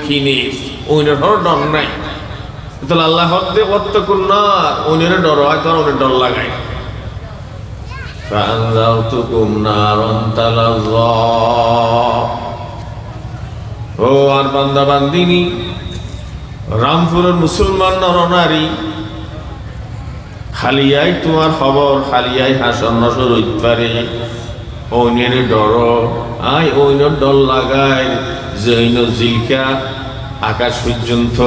দক্ষিণের ওইনের হর ডর নাই তাহলে আল্লাহ হদ্দে অত্তকুন না ওইনের ডর হয় তোর ওনের ডর লাগায় ফাআনযারতুকুম নারান তালাযা ও আর বান্দা বান্দিনী রামপুরের মুসলমান নরনারী হালিয়াই তোমার খবর হালিয়াই হাসন নসর হইতে পারে ওইনের ডর আয় ওইনের ডর লাগায় যে ওইন জিলকা আকাশ পর্যন্ত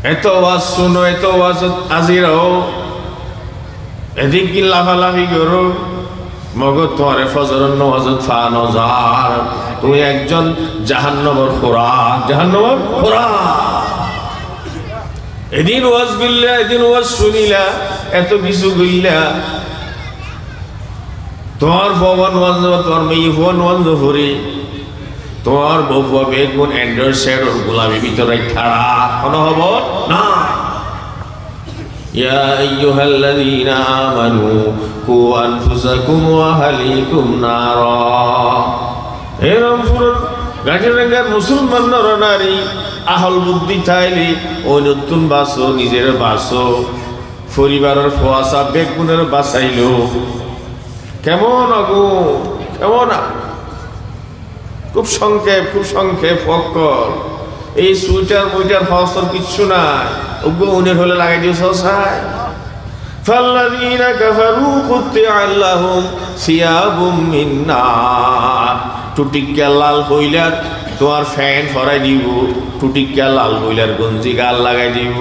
এত ওয়াজ শুনো এত ওয়াজ আজিরাও এদিক কি লাফালাফি করো মগজ তোমার ফজরের নামাজত ফানো যার তুমি একজন জাহান্নামের খোরাক জাহান্নামের খোরাক এদিন ওয়াজ গিল্লা এদিন ওয়াজ শুনিলা এত কিছু গিল্লা তোমার ভবন ওয়াজ তোমার মেয়ে ভবন ওয়াজ ভরে তোমার বউয়া বেগুন অ্যান্ড্রয়েড সেট ওর গোলামি ভিতরে ছাড়া কোনো হব না ইয়া আইয়ুহাল্লাযীনা আমানু কু আনফুসাকুম ওয়া আহলিকুম নারা হে রামপুরের গাজীরঙ্গার মুসলমান নরনারী আহল বুদ্ধি থাইলে ওই নতুন বাসো নিজের বাসো পরিবারের ফোয়াশা বেগুনের বাঁচাইলো কেমন আগুন কেমন খুব সংক্ষেপ ফক্কর এই সুইটার মুইটার ফসল কিচ্ছু নাই ওগো উনের হলে লাগাই দিও সসাই ফাল্লাযীনা কাফারু কুত্তিআ লাহুম সিয়াবুম মিন নার টুটিকা লাল হইলার তোমার ফ্যান ফরাই দিব টুটিকা লাল হইলার গঞ্জি গাল লাগাই দিব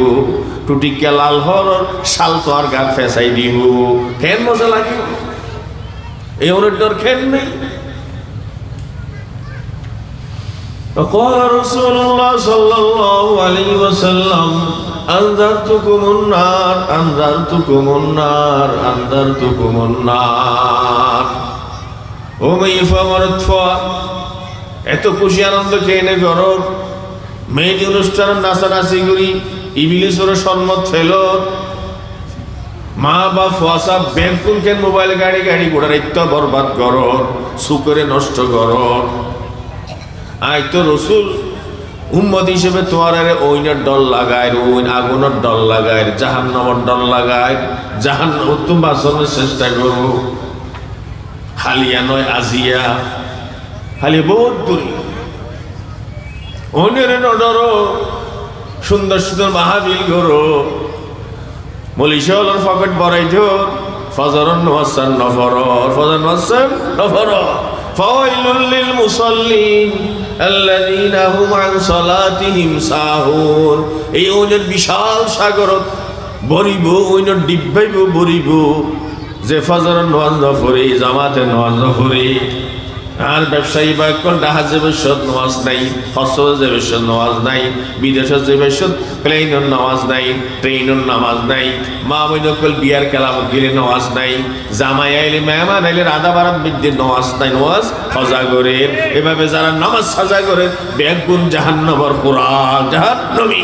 টুটিকা লাল হর শাল তোমার গাল ফেসাই দিব কেন মজা লাগিব এই ওনের ডর কেন নেই وقال رسول الله صلى الله عليه وسلم أنذرتكم النار ও মেয়ে মরত এত খুশি আনন্দ কেনে গরর মেয়েটি অনুষ্ঠান নাচানাচি করি ইবিলিসের সম্মত ফেল মা বা ফুয়াশা ব্যাংকুল কেন মোবাইল গাড়ি ঘোড়ার ইত্য বরবাদ গরর সুকরে নষ্ট গরর আই তো রসুল উম্মত হিসেবে তোমার ওইনের ডর লাগায় ওইন আগুনের ডর লাগায় জাহান্নামের ডর লাগায় জাহান্নাম তুমি বাঁচানোর চেষ্টা করো হালিয়া নয় আজিয়া হালিয়া বহুত দূরে ওইনের ডর সুন্দর সুন্দর মাহাবিল করো মলিশালের পকেট বড়াই ধর ফজরন নওয়াসান নফর ফজর নওয়াসান নফর ফাওয়াইলুল লিল মুসাল্লিন আল্লাযীনা হুম আন সালাতিহিম সাহুন এই ওনের বিশাল সাগরত বরিব ওনের ডিব্বাইব বরিব যে ফজর নামাজ পড়ে জামাতে নামাজ পড়ে আর ব্যবসায়ী বা কোন জাহাজে বসত নামাজ নাই হসে বসত নামাজ নাই বিদেশে যে বসত প্লেনের নামাজ নাই ট্রেনের নামাজ নাই মা বইনকল বিয়ার কালাম গিলে নামাজ নাই জামাই আইলে মেহমান আইলে রাধা বারাত বিদ্যের নামাজ নাই নামাজ সাজা করে এভাবে যারা নামাজ সাজা করে বেগুন জাহান্নামের খোরাক জাহান্নামী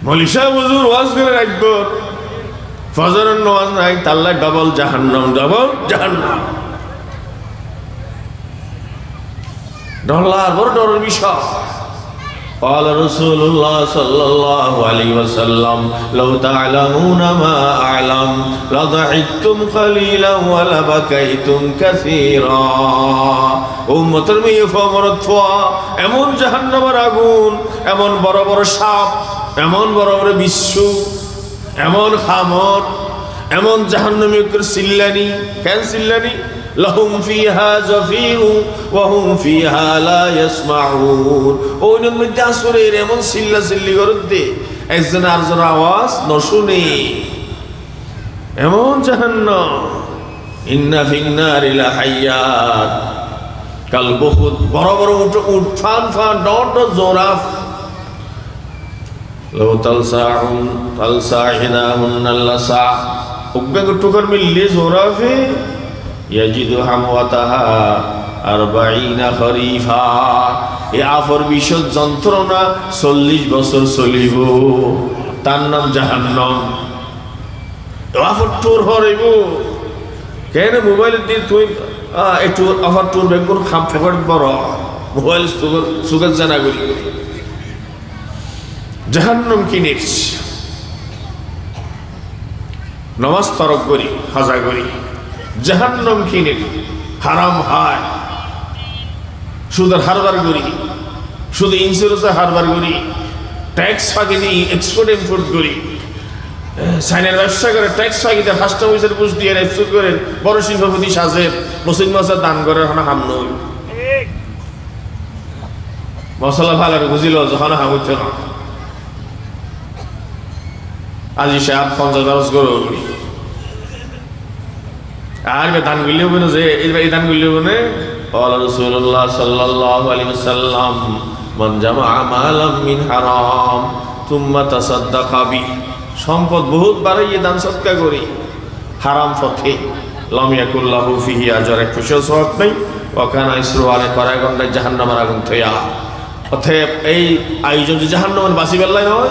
মলিশা হুজুর ওয়াজ করে রাখবো ফজরের নামাজ নাই তাল্লা ডবল জাহান্নাম ডলার বড় ডরের বিষয় قال رسول الله صلى الله عليه وسلم لو تعلمون ما أعلم لضحكتم قليلا ولبكيتم كثيرا উম্মতের মেয়ে ফমরত এমন জাহান্নামের আগুন এমন বড় বড় সাপ এমন বড় বড় বিচ্ছু এমন খামর এমন জাহান্নামী সিল্লানি কেন সিল্লানি লাহুম ফিহা জাফিরু ওয়া হুম ফিহা লা ইয়াসমাউন ওইনের মধ্যে আসরের এমন সিল্লা সিল্লি করতে একজন আরেকজন আওয়াজ ন শুনে এমন জাহান্নাম ইন্না ফিন্নারি লাহাইয়াত কাল বহুত বড় বড় উট ফান ডট জোরাফ لو تلساهنهن اللسع وقبل تكر من اللي زرافه يجد حموتها 40 خريفا এই আফর বিশদ যন্ত্রণা 40 বছর চলিব তার নাম জাহান্নাম আফর তোর হরিব কেন মোবাইলের দিয়ে তুই একটু আবার তোর বেগুন খাম ফেভার বড় মোবাইল সুগার জানা করি জাহান্নাম কিনিস নমাজ তরক করি হাজা করি জাহান্নাম কিনে হারাম হয় সুদের হারবার করি শুধু ইন্স্যুরেন্সে হারবার করি ট্যাক্স ফাঁকি দিই এক্সপোর্ট ইম্পোর্ট করি সাইনের ব্যবসা করে ট্যাক্স ফাঁকিতে ফার্স্ট অফিসের পুষ দিয়ে এক্সপোর্ট করে বড় শিল্পপতি সাজের মুসলিম মাসের দান করে এখন হাম নই মশলা ভালো বুঝিল যখন হাম উঠতে না আজি সাহেব 50 করে আর দান গুলি হবে না যে এই দান গুলি হবে না قال رسول الله صلى الله عليه وسلم من جمع مالا من حرام ثم تصدق به সম্পদ বহুত বাড়াইয়ে দান সদকা করি হারাম পথে লাম ইয়াকুল লাহু ফিহি আজর এক পয়সা সওয়াব নাই ওখানে ইসরুয়ালে করায় গন্ডায় জাহান্নামের আগুন থইয়া অতএব এই আয়োজন যে জাহান্নামের বাসি বেল্লাই নয়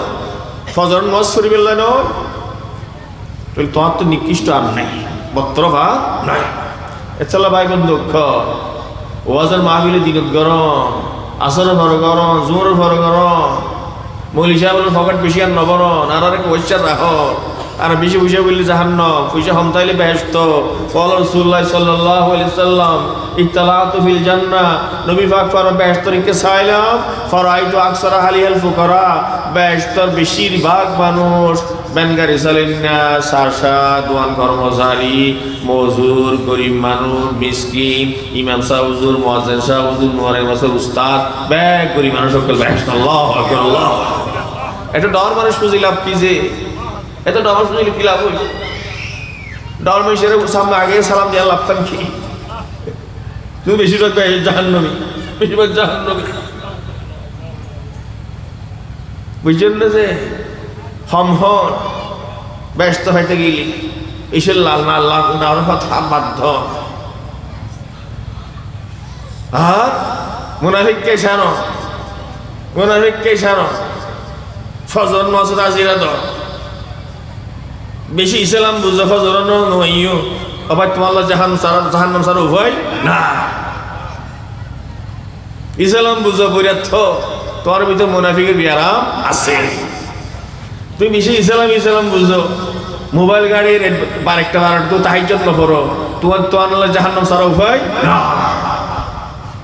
ফজর নজ করি বেল্লাই নয় তাহলে তোমার তো নিকৃষ্ট আর নাই বত্রভা নাই এছাড়া ভাই বন্ধু ওয়াজের মাহফিলে দিনত গরম আসরের ভর গরম জোরের ভর গরম মৌলি সাহেবের ফকট বেশি আর নবরণ আর আরেক পয়সা রাখ আর বেশি পয়সা বললে জাহান্নাম পয়সা হমতাইলে বেহেশত ক্বালা রাসূলুল্লাহ সাল্লাল্লাহু আলাইহি ওয়াসাল্লাম ইত্তালাতু ফিল জান্নাহ নবী পাক ফরমান বেহেশতকে চাইলাম ফরাইতু আকসারা হালিল ফুকারা বেহেশতর বেশিরভাগ মানুষ বেনগারি চালেনা সারসা দোয়ান কর্মচারী মজুর গরিব মানুষ মিসকিন ইমাম সাহেব হুজুর মুয়াজ্জিন সাহেব হুজুর নোয়ারের মাসের উস্তাদ ব্যাগ গরিব মানুষ সকল বেহেশত আল্লাহু আকবার আল্লাহ এটা ডর মানুষ বুঝি লাভ কি যে এত ডর মানুষ বুঝলি কি লাভ হইল ডর মানুষের সামনে আগে সালাম দিয়ে লাভতাম কি তুমি বেশিরভাগ জাহান্নামী বেশিরভাগ জাহান্নামী বুঝছেন না যে হমহর ব্যস্ত হইতে গেলি ঈশ্বর লাল না লাল নার কথা বাধ্য আর মুনাফিককে ছাড়ো মুনাফিককে ছাড়ো ফজর নজর আজিরা দ বেশি ইসলাম বুঝো ফজর নইও আবার তোমার জাহান্নাম সারা উভয় না ইসলাম বুঝো বইরাত তোমার ভিতরে মুনাফিকের বিয়ারাম আছে তুমি বেশি ইসলাম বুঝো মোবাইল গাড়ির বারেকটা তো তাহাজ্জুদ না করো তোমার জাহান্নাম সারা উভয় না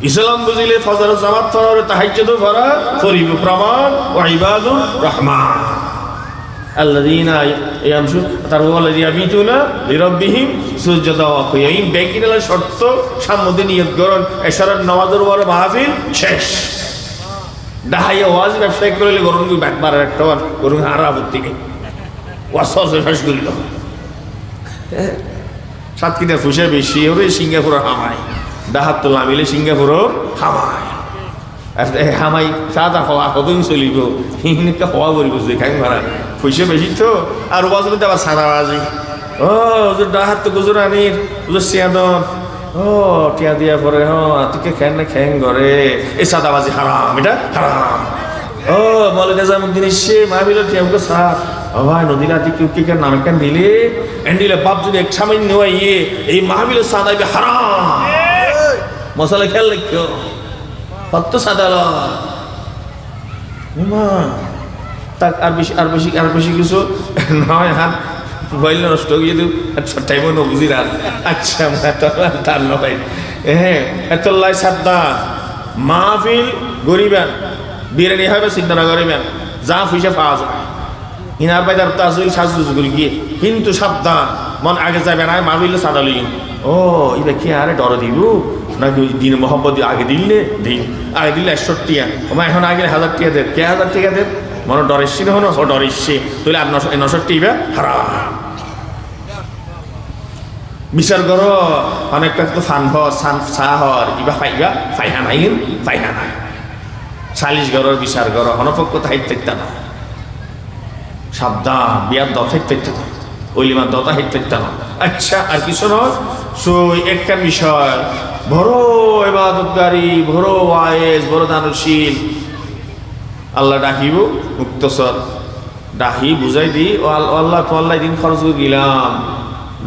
ইসলাম বুঝিলে ফজর জামাত পড়া তাহাজ্জুদ পড়া করিব প্রমাণ ওয়া ইবাদুর রহমান আল্লাযীনা ইয়ামশু তারওয়াল্লাযীনা ইয়াবিতুনা লিরাব্বিহিম সুজদা ওয়া কিয়াম বেকিনাল শর্ত সামনে নিয়ত করুন এশারার নামাজের পর মাহফিল শেষ দাহাই ওয়াজ ব্যবসা করলে গরম কি একবার একটা গরম হারা আপত্তি নেই ওয়াজ শেষ করিল সাতক্ষীরা ফুসে বেশি হবে সিঙ্গাপুরের হামাই ডাহাত তোলা মিলে সিঙ্গাপুরের হামাই আর হামাই সাদা হওয়া কতদিন চলিব হিনকে হওয়া বলিব যে খাই মারা ফুসে বেশি তো আর ওয়াজ বলতে আবার সাদা বাজি ও ডাহাত তো গুজরানির সিয়াদন ও টিয়া দিয়া পরে তুকে খেন না খেং ঘরে এই সাদাবাজি হারাম এটা হারাম ও বলে নিজামুদ্দিন সে মাহবিল টিয়াকে সার ও ভাই নদী রাতি কেউ কে নামে কেন দিলে এন্ডিলে বাপ যদি এক সামান্য ইয়ে এই মাহবিল সাদাইবে হারাম মশলা খেয়াল রাখিও কত সাদা তাক আর বেশি কিছু নয় হাত মোবাইল নষ্ট গিয়ে দিও আচ্ছা টাইমও ন বুঝি রাত আচ্ছা তার নয় হ্যাঁ এত লাই সাদ্দা মাহফিল গরিবেন বিরিয়ানি হবে চিন্তা না করিবেন যা পয়সা পাওয়া যায় ইনার বাইদার তাজুল সাজুজ করি গিয়ে কিন্তু সাবধান মন আগে যাবে না মাহফিল সাদালি ও এটা কি আরে ডর দিব নাকি দিন মোহাম্মদ আগে দিলে দিন আগে দিলে 61 টিয়া আমার এখন আগে 1000 টিয়া দেব কে 1000 টিয়া দেব মনে ডরেছি না হনো ও ডরেছি তুই আর 960 ইবা হারাম বিচার করো অনেকটা তো সাহর ইবা ফাইহা নাই সালিশ গরর বিচার করো অনপক্ষ থাকতে না সাবধান বিয়ার দ থাকতে না ওলিমার দতা থাকতে না আচ্ছা আর কিছু নয় সই একটা বিষয় বড় ইবাদতকারী বড় ওয়াইজ বড় দানশীল আল্লাহ ডাকিব মুক্তসর ডাহি বুঝাই দি ও আল্লাহ তো আল্লাহ দিন খরচ করে গেলাম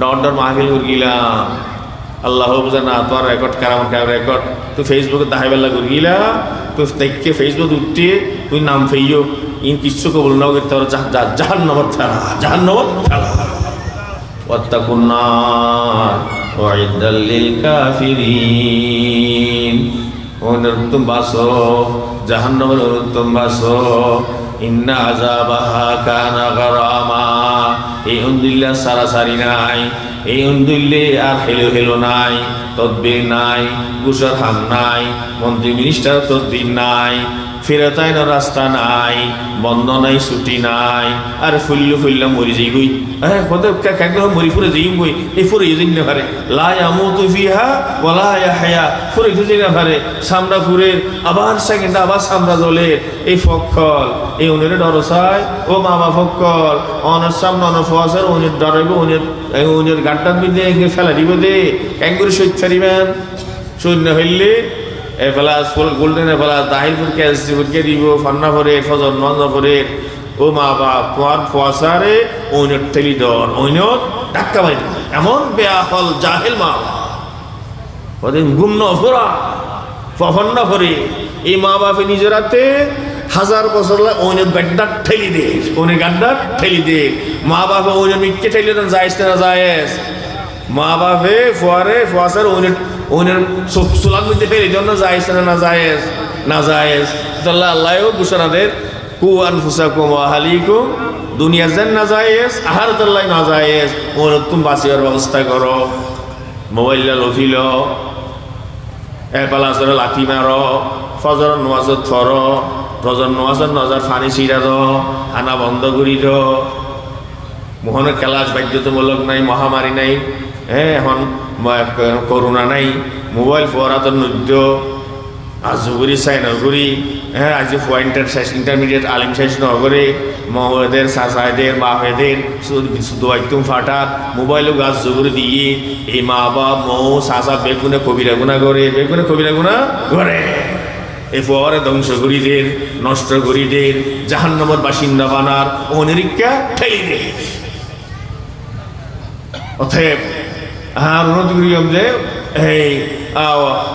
ডর মাহফিল গিলাম আল্লাহ বুঝা না তোর রেকর্ড কারামত রেকর্ড তুই ফেসবুকে দাহাই বেলা গিলা তুই দেখকে ফেসবুক উঠতে তুই নাম ফেইও ইন কিচ্ছু কবল নাও করতে পারো জাহান্নামত ফেলা জাহান্নামত ফেলা ওয়াত্তাকুন নার উইদ্দাল লিল কাফিরিন অনুত্তম বাসো জাহান্নামের অনুত্তম বাসো ইন্না আযাবাহা কানা গারামা এই উন্দিল্লা সারাসারি নাই এই উন্দিল্লে আর হেলো হেলো নাই তদবির নাই গুসর হাম নাই মন্ত্রী মিনিস্টার তদবির নাই ফেরতাইন রাস্তা নাই বন্ধ নাই ছুটি নাই আর ফুল্লা মরি যাই গই হ্যাঁ কত মরি ফুরে যাই গই এই ফুরে যাই না পারে লা ইয়ামুতু ফিহা ওয়ালা ইয়াহয়া ফুরে যাই না পারে সামরা ফুরে আবার সেকেন্ড আবার সামরা জ্বলে এই ফক্কল এই উনের ডরসাই ও মামা ফক্কল অনের সামনে অনের ফসার উনের ডরাইব উনের গাড্ডার মধ্যে ফেলা দিব দে কেন করে সইত ছাড়িবেন সৈন্য হইলে এফেলাস ফুল গোল্ডেন এফেলাস দাহিলপুরকে এসজিপুরকে দিব ফান্না ভরে ফজর নজর ভরে ও মা বাপ তোমার ফসারে ওইনত ঠেলি দর ওইনত ধাক্কা মারি এমন বেআকল জাহেল মা ওদের গুমন ফোরা ফফন্না ভরে এই মা বাপে নিজেরাতে হাজার বছর ওইনত গাড্ডার ঠেলি দে ওনের গাড্ডার ঠেলি দে মা বাপে ওইনত মিথ্যে ঠেলি দেন যাইস না যায়স মা বাপে ফোয়ারে ফসার ওইনের সোলার মধ্যে ফেলে জন্য যাইছে না যায়স না যায়স তাহলে আল্লাহও ঘোষণাদের কু আনফুসাকুম ওয়া আহলিকুম দুনিয়ার যেন না যায়স আখিরাতাল্লাহ না যায়স ওর তুমি বাঁচিবার ব্যবস্থা করো মোবাইলটা লফিল এপালাসরে লাঠি মারো ফজর নামাজত ফর ফজর নামাজত নজর ফানি ছিড়া দ খানা বন্ধ করি দ মোহনের ক্লাস বাধ্যতামূলক নাই মহামারী নাই হ্যাঁ এখন করোনা নাই মোবাইল ফোয়ারাতর নৃত্য আজগুড়ি চাই নগরী হ্যাঁ আজ পয়েন্টের শেষ ইন্টারমিডিয়েট আলিম শেষ নগরে মহেদের সাসাইদের বাপেদের শুধু একদম ফাটাত মোবাইলও গাছ জগুড়ি দিয়ে এই মা বাপ মৌ সাসা বেগুনে কবিরা গুণা করে বেগুনে কবিরা গুণা করে এ ফোয়ারে ধ্বংস করিদের নষ্ট করিদের জাহান্নামের বাসিন্দা বানার অনিরীক্ষা ঠেলি দে অতএব হ্যাঁ অনুরোধ করিম যে এই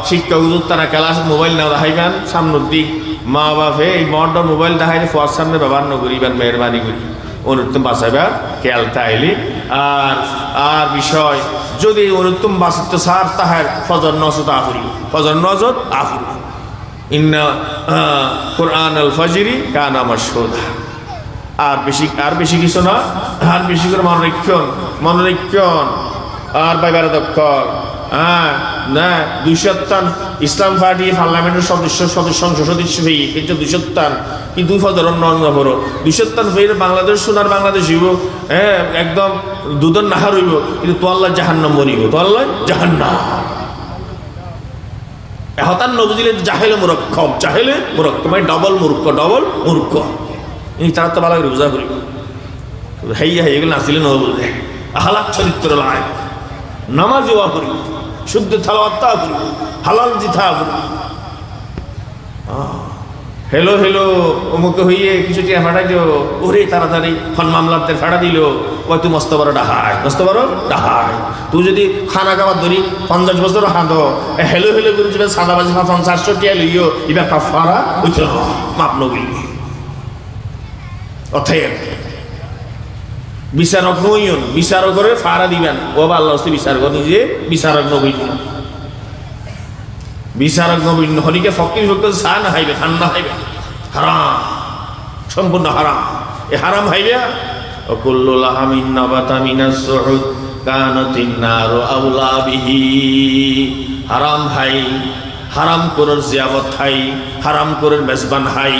শিক্ষা হুজুর তারা ক্লাস মোবাইল না দেখাইবেন সামনের দিক মা বাপে এই মডার্ন মোবাইল দেখাইলে ফোয়ার সামনে ব্যবহার ন করিবেন মেহরবানি করি অনুত্তম বাঁচাইবার খেয়াল তাইলে আর বিষয় যদি অনুত্তম বাঁচাতে সার তাহার ফজর নজত আফুরি ফজর নজত আফুরি ইন্না কোরআন আল ফজরি কানা মাশহুদা আর বেশি কিছু না আর বেশি করে মনোরক্ষণ আর বাইবার দক্ষর হ্যাঁ না 200 ইসলাম পার্টি পার্লামেন্টের সংসদ সদস্য হই কিন্তু 200 কিন্তু ফজর নজর পড়ো 200 ফের বাংলাদেশ সোনার বাংলাদেশ হইব হ্যাঁ একদম দুধন নাহার হইব কিন্তু তো আল্লাহ জাহান্নাম মরিব তো আল্লাহ জাহান্নাম হতান নবুজিলে জাহেলে মুরক্কব মানে ডবল মূর্খ এই তারা তো ভালো করে বোঝা করিব হাইয়া এগুলো নাচিলে নব বুঝে হালাক চরিত্র লাই নামাজ ওয়া করি শুদ্ধ থালাওয়াত করি হালাল জিথা করি হেলো অমুকে হইয়ে কিছু টিয়া ফাটাই দিও ওরে তাড়াতাড়ি খন মামলাদের ফাটা দিল ওই তুই মস্ত বড় ডাহাই তুই যদি খানা খাবার ধরি 50 বছর হাঁদ হেলো করে যাবে সাদাবাজি 400 টিয়া লইও এবার কাফারা উঠল মাপ নবী অতএব বিচারক নইন বিচারকরে ফাড়া দিবেন ও আল্লাহ হচ্ছে বিচারক নিজে বিচারক নবীন হলিকে ফকির চা না হাইবে ঠান্ডা হাইবে হারাম সম্পূর্ণ হারাম এ হারাম হাইবে অকুল্লু লাহামিন নাবাতা মিনাস সুহুদ কানাতিন নারু আউলা বিহি হারাম হাই হারাম করার জিয়াবত হাই হারাম করার মেজবান হাই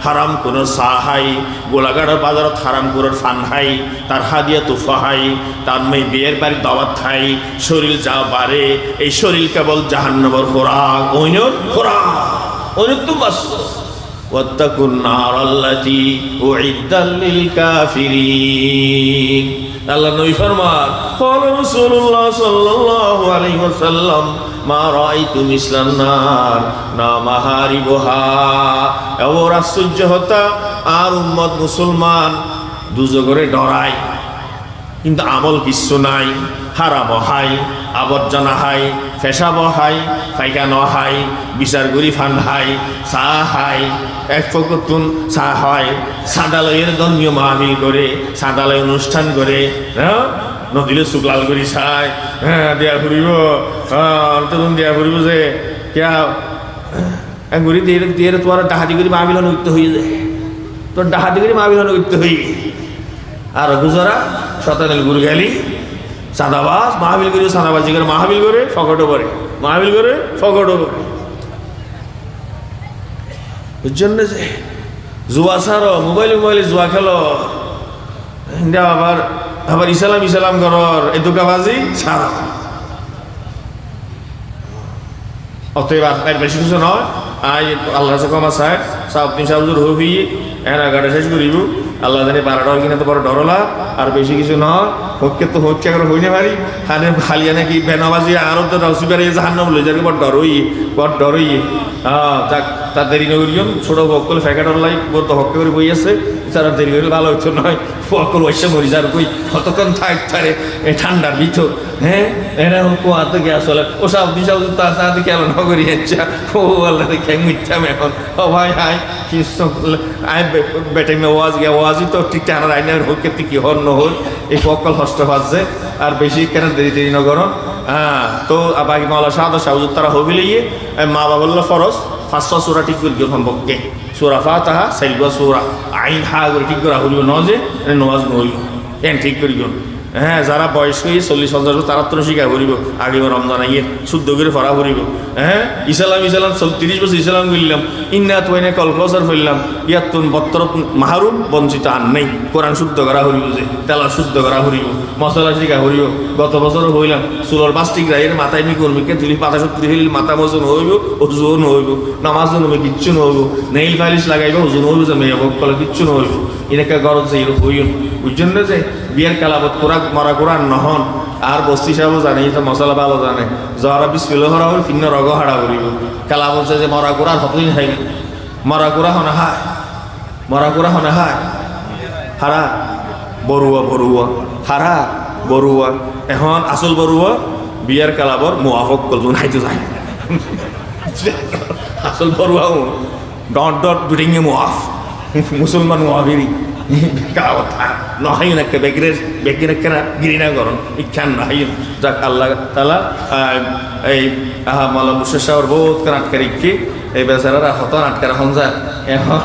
হারাম করার চা হাই গোলাঘাটের বাজারত হারাম করার ফান হাই তার হাদিয়া তুফা হাই তার মেয়ে বিয়ের বাড়ির দাওয়াত হাই শরীর যা বাড়ে এই শরীর কেবল জাহান্নামের খোরাক তো বাস ওয়াত্তাকুন নার আল্লাতী উইদ্দাত লিল কাফিরিন আল্লাহ নবী ফরমান ক্বালা রাসূলুল্লাহ সাল্লাল্লাহু আলাইহি ওয়াসাল্লাম মা রাআইতু মিসলান নার না মাহারিবুহা এমন আশ্চর্য হতা আর উম্মত মুসলমান দুজগরে ডরায় কিন্তু আমল কিচ্ছু নাই, হারামও হাই, আবর্জনা হাই, পেশাবও হাই, পায়খানা হাই, বিচার গুড়ি ফান হাই, চাহ হাই, এক ফকতুন চাহ হয়, সাদালয়ের ধর্মীয় মাহফিল করে, সাদালয় অনুষ্ঠান করে, হ্যাঁ নদীলে শুক্লাল করি চাই, হ্যাঁ দেয়া ফুরিব, তখন দেয়া ফুরিব যে কেয়া ঘুরি দিয়ে দিয়ে তোমার ডাহাতি করে মাহফিল অনুক্ত হয়ে যায়, তোর ডাহাতি করে মাহফিল অনুক্ত হয়ে আর গুজরা শতানেল গুরু গেলি চাঁদাবাজ মাহফিল করে চাঁদাবাজি করে মাহফিল করে ফকটও করে, মাহফিল করে ফকটও করে। ওই জন্য যে জুয়া ছাড়ো, মোবাইলে জুয়া খেলো, আবার আবার ইসলাম ঘর এই দোকাবাজি ছাড়ো। অতএব আর বেশি কিছু নয়, আল্লাহ কমা সাহেব সাউদ্দিন সাহুজুর হবি এনা গাড়ি শেষ করিব, আল্লাহ জানি 12টা কিনা তো বড় ডরলা, আর বেশি কিছু নয়, হচ্ছে তো হচ্ছে করে হইনে পারি হানে খালিয়া নাকি বেনাবাজি আরো তো রসিবারে জাহান্নাম লই যাবে বড় ডরই হ্যাঁ তার দেরি নগরিয়ন ছোট বকল ফ্যাকাটর লাই তো হক্কে করে বই আছে, তারা দেরি করে ভালো হচ্ছে নয়, বকল ওইসে মরি যার কই কতক্ষণ থাকতারে এই ঠান্ডার ভিতর, হ্যাঁ এরা কুয়াতে গ্যাস হলে ও সাউদি তার সাথে কেন নগরী হচ্ছে ও আল্লাহ খেয়ে মিথ্যাম এখন ও ভাই হাই আই বেটে ওয়াজি তো ঠিক টানার আইনের হোক কেতে কি হল নহল এই বকল হস্ত ফাঁসছে আর বেশি কেন দেরি নগর। হ্যাঁ তো বাকি মাওলা শাহাদ শাহুজুর তারা হবিলিয়ে মা বাবল্লা ফরজ 500 সুরা ঠিক করে সম্পর্কে সুরা ফাতিহা সাইবা সুরা আইন হা করে ঠিক করে হইল ন যে নওয়াজ নইল এন ঠিক করি গন। হ্যাঁ যারা বয়স হয়ে 40-50 বছর তারা তো শিখা করিব, আগে রমজান আইয়ে শুদ্ধ করে ফরা করিব। হ্যাঁ ইসলাম 30 বছর ইসলাম করলাম, ইন্না তো এনে কলকসর ফেললাম, ইয়াতুন বত্তর মাহরুম বঞ্চিত আর নেই, কোরআন শুদ্ধ করা হরিব, যে তেলা শুদ্ধ করা হরিব, মশলা শিখা হরিব। গত বছরও হইলাম সুলর বাস্টিক রাইয়ের মাথায় নি কর্মীকে তুলি 75 হইল মাথা মজন হইব, ওজন হইব, নামাজ জন্মে কিচ্ছু নহইব, নেইল পালিশ লাগাইব ওজন হইব, যে মেয়ে বকলে কিচ্ছু নহইব, এনেকা গরজ যে এরকম হইন। ওই জন্য যে বিয়ের কালাবত মরা কোরআন নহন আর বস্তি সাহেব জানে তো মশলা ভালো জানে, যারা বিস্কুল হরা হল ভিন্ন রগ হারা করিব, কালাবত যে মরা কোরআন হতদিন খাইবে, মরা কোরআন হনে হায়, মরা কোরআন হনে হায় হারা বড়ুয়া হারা বড়ুয়া। এখন আসল বড়ুয়া বিয়ার কালাবর মোয়াফক করুন হাইতে যায়, আসল বড়ুয়া ডট দুটিংয়ে মোয়াফ মুসলমান মোয়াফিরি কথা নহয় না বেগির কেনা গিরিনা করুন ইচ্ছান নহয়। যাক আল্লাহ তালা এই মালা মুর্শিদ সাহর বহুত করে আটকার ইচ্ছি এই বেচারারা হত আটকার হন যায় এখন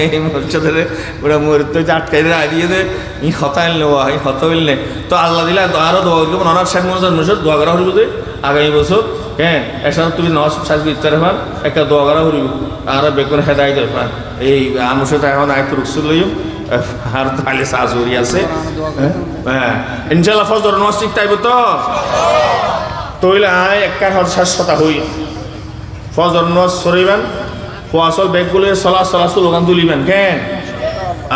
এই মুর্শিদের ওরা মুহূর্তে যে আটকাই দিয়ে দে ই হতাইল নেওয়া এই হত হইলে তো আল্লাহ দিলে আরও দোয়া করব ননার শেখ মুর্শিদ দোয়া করা হইব যে আগামী বছর হ্যাঁ এসব তুমি নওয়াজ সাজবে ইত্যাদি পান একটা দোয়া করা হইব আর বেগুন হেদাই দেয় পান এই মুর্শিদ এখন আয়ত রুকসুল লইম আর তাহলে সাজুরি আছে। হ্যাঁ ইনশাআল্লাহ ফজর নামাজ ঠিক তাইব তো তইলে আয় একটা শতা হই ফজর নামাজ সরিবেন ফসল ব্যাগগুলো চলা স্লোগান তুলিবেন কেন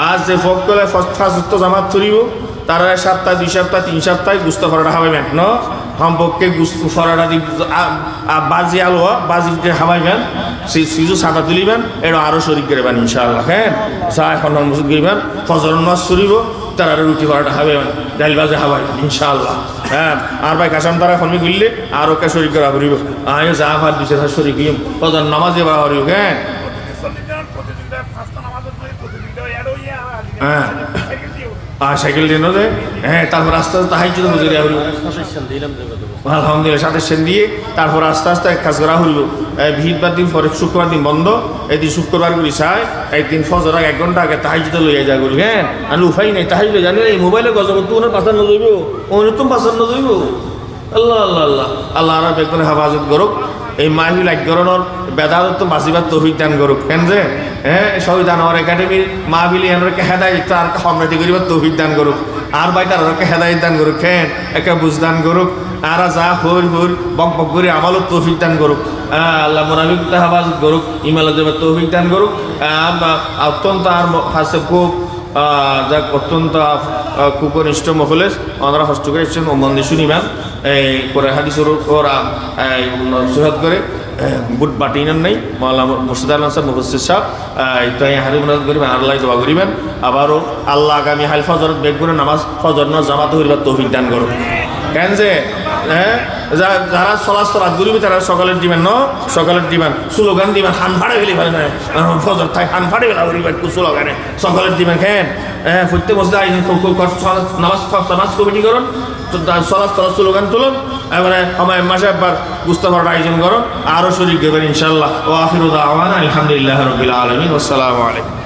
আজ যে ফকলে ফার্স্ট জামাত তুলিব তারা 1 সপ্তাহ 2 সপ্তাহ 3 সপ্তাহ গুস্ত ফরাটা হাবাইবেন ন সম্পর্কে ফরাটা দি বাজি আলোয়া বাজি হাবাইবেন সিজু সাদা তুলিবেন এটা আরো শরীর করবেন ইনশাআল্লাহ। হ্যাঁ চা এখন মসজিদ গিরবেন ফজর নামাজ সরিব তারা রুটি ফরাটা হাবাইবেন ডাল বাজে হাবাইবেন ইনশাআল্লাহ। হ্যাঁ আর ভাই কাসাম তারা ফমি গিললে আরো কে শরীর করা করিব আয় যা ভাত দিছে শরীর গিয়ে ফজর নামাজে বা হরিব। হ্যাঁ হ্যাঁ সাইকেল দিয়ে না যায় হ্যাঁ তারপর আস্তে আস্তে হাইতে মজুরি হইল আলহামদুলিল্লাহ সাথে সেন দিয়ে তারপর আস্তে আস্তে কাজ করা হইল। ভিড়বার দিন পরে শুক্রবার দিন বন্ধ, এইদিন শুক্রবার করি চাই একদিন ফজর আগে 1 ঘন্টা আগে তাহাইতে লইয়া যা করি। হ্যাঁ আর উপায় নেই তাহাই জানি এই মোবাইলে গজব তো ওনার পাশান নজইব অন্যতম পাশান নজইব আল্লাহ আল্লাহ আল্লাহ আল্লাহ আর বেতনে হেফাজত করুক এই মাহফিল এক ধরনের বেদাদত্ত বাঁচিবার তৌফিক দান করুক কেন যে হ্যাঁ সংবিধান হওয়ার একাডেমির মাহফিল এনারকে হেদায়ত আর সম্রাটি করিবার তৌফিক দান করুক আর ভাই তারকে হেদায়ত দান করুক হ্যাঁ একে বুঝদান করুক আর যা হর বক বক করে আমারও তৌফিক দান করুক আল্লাহ মোনাফিকতা হেফাজত করুক ইমাল তৌফিক দান করুক। অত্যন্ত আর কাছে খুব যাক অত্যন্ত কুকনিষ্ঠ মহলেস ওনারা হস্ত করে এসছেন ও মন্দির শুনিবেন এই করে হাদিসের ওরা সুহাদ করে বুট বাটিনার নেই মাওলানা মুর্শিদ আলম সাহেব মুফাসসির সাহেব তাই হারি মুনাজাত করিবেন আল্লাহ দোয়া করিবেন আবারও আল্লাহ আগামী হাইল ফজরত বেগুনে নামাজ ফজর ন জামাত করিবার তৌফিক দান করুন কেন যে যারা চলাচলাত করিবে তারা সকালের দিবেন ন সকালের দিবেন স্লোগান দিবেন হান ফাড়ে ফেলি ফজর থাই হান ফাড়ে ফেলা করিবেন স্লোগানে সকালের দিবেন খেন প্রত্যেক মসজিদে নামাজ কমিটি করুন চলাচল স্লোগান তুলুন এবারে আমার মাসে একবার গুস্তাফার আয়োজন করুন আরও শরীর দেবেন ইনশাল্লাহ ও আখিরু দাওয়ানা আলহামদুলিল্লাহ রাব্বিল আলামিন আসসালামু আলাইকুম